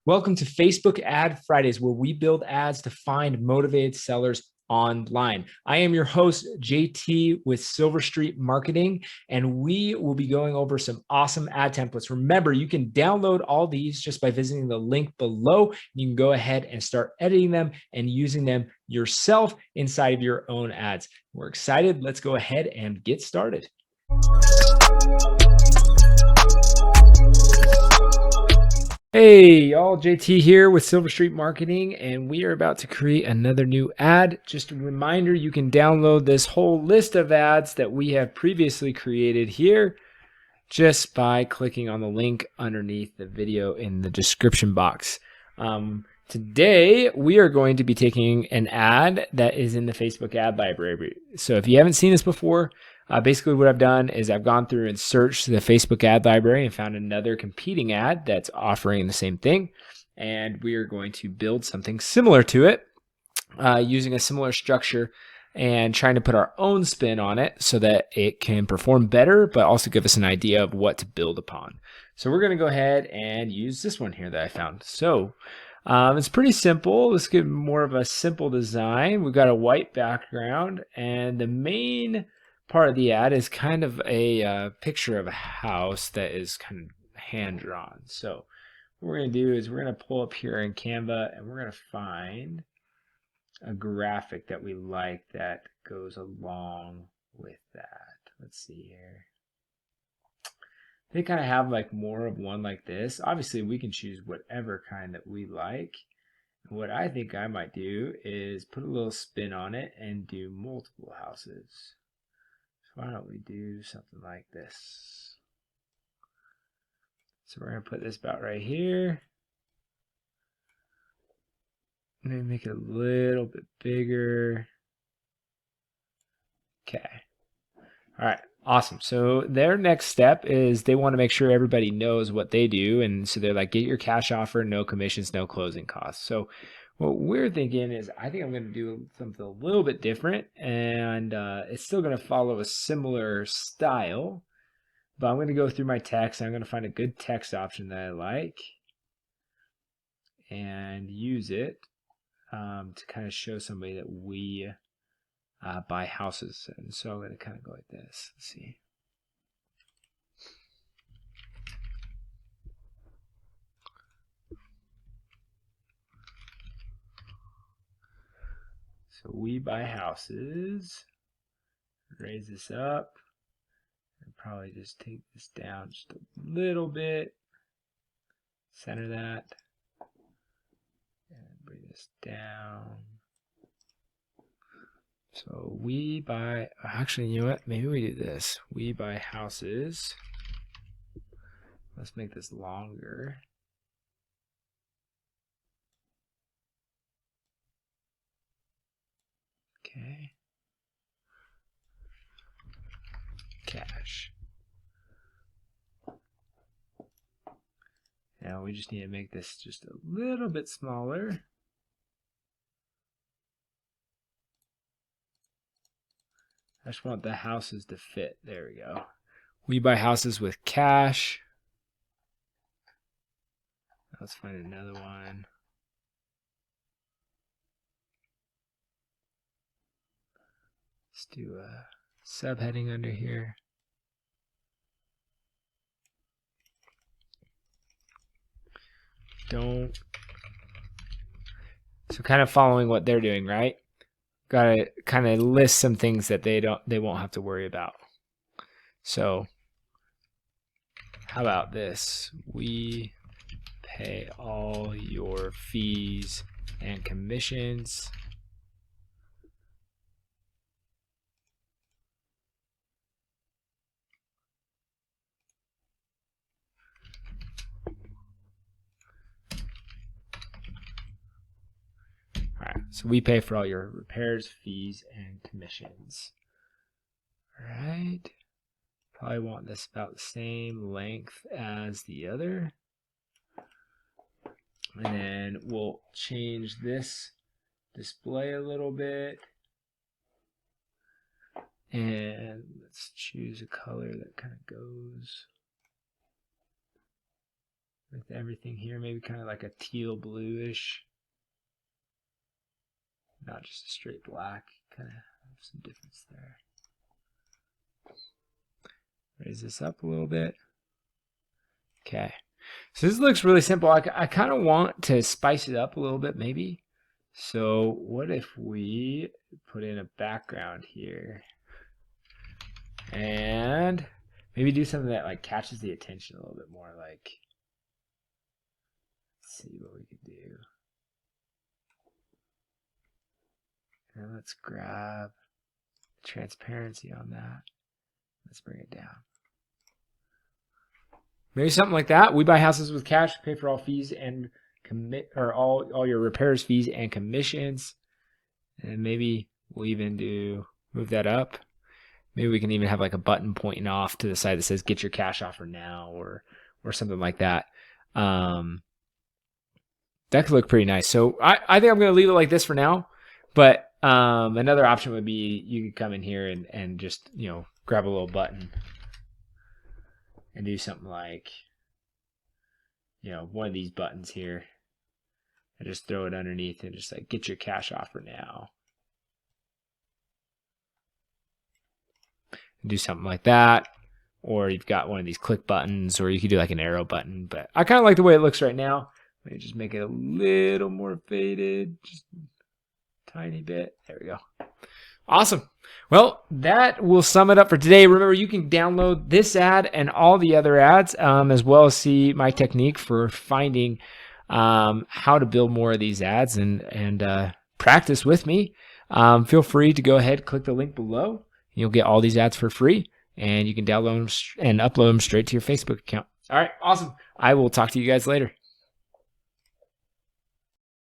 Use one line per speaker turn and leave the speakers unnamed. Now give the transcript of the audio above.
Welcome to Facebook Ad Fridays, where we build ads to find motivated sellers online. I am your host, JT with Silver Street Marketing, and we will be going over some awesome ad templates. Remember, you can download all these just by visiting the link below. You can go ahead and start editing them and using them yourself inside of your own ads. We're excited. Let's go ahead and get started. Hey, y'all, JT here with Silver Street Marketing, and we are about to create another new ad. Just a reminder, you can download this whole list of ads that we have previously created here just by clicking on the link underneath the video in the description box. Today, we are going to be taking an ad that is in the Facebook ad library. So if you haven't seen this before, basically what I've done is I've gone through and searched the Facebook ad library and found another competing ad that's offering the same thing. And we are going to build something similar to it using a similar structure and trying to put our own spin on it so that it can perform better, but also give us an idea of what to build upon. So we're going to go ahead and use this one here that I found. So it's pretty simple. Let's get more of a simple design. We've got a white background, and the main part of the ad is kind of a picture of a house that is kind of hand drawn. So what we're going to do is we're going to pull up here in Canva, and we're going to find a graphic that we like that goes along with that. Let's see here. They kind of have like more of one like this. Obviously, we can choose whatever kind that we like. And what I think I might do is put a little spin on it and do multiple houses. So why don't we do something like this? So we're going to put this about right here. Maybe make it a little bit bigger. Okay. All right. Awesome. So their next step is they want to make sure everybody knows what they do. And so they're like, get your cash offer, no commissions, no closing costs. So what we're thinking is I think I'm going to do something a little bit different. And it's still going to follow a similar style. But I'm going to go through my text. I'm going to find a good text option that I like and use it to kind of show somebody that we buy houses. And so I'm going to kind of go like this. Let's see. So we buy houses. Raise this up. And probably just take this down just a little bit. Center that. And bring this down. So we buy, actually, you know what? Maybe we do this. We buy houses. Let's make this longer. Okay. Cash. Now we just need to make this just a little bit smaller. I just want the houses to fit. There we go. We buy houses with cash. Let's find another one. Let's do a subheading under here. Don't. So kind of following what they're doing, right? Got to kind of list some things that they won't have to worry about. So how about this? We pay all your fees and commissions. All right, so we pay for all your repairs, fees, and commissions. All right, probably want this about the same length as the other. And then we'll change this display a little bit. And let's choose a color that kind of goes. with everything here. Maybe kind of like a teal bluish. Not just a straight black. Kind of have some difference there. Raise this up a little bit. Okay. So this looks really simple. I kind of want to spice it up a little bit maybe. So what if we put in a background here and maybe do something that like catches the attention a little bit more, like, let's see what we could do. And let's grab transparency on that. Let's bring it down. Maybe something like that. We buy houses with cash, pay for all fees and all your repairs, fees, and commissions. And maybe we'll even move that up. Maybe we can even have like a button pointing off to the side that says "Get your cash offer now" or something like that. That could look pretty nice. So I think I'm going to leave it like this for now. But another option would be you could come in here and just grab a little button and do something like one of these buttons here. And just throw it underneath and just like "Get your cash offer now." And do something like that. Or you've got one of these click buttons, or you could do like an arrow button. But I kind of like the way it looks right now. Let me just make it a little more faded. Just a tiny bit. There we go. Awesome. Well, that will sum it up for today. Remember, you can download this ad and all the other ads, as well as see my technique for finding how to build more of these ads and practice with me. Feel free to go ahead, click the link below. You'll get all these ads for free, and you can download them and upload them straight to your Facebook account. All right, awesome. I will talk to you guys later.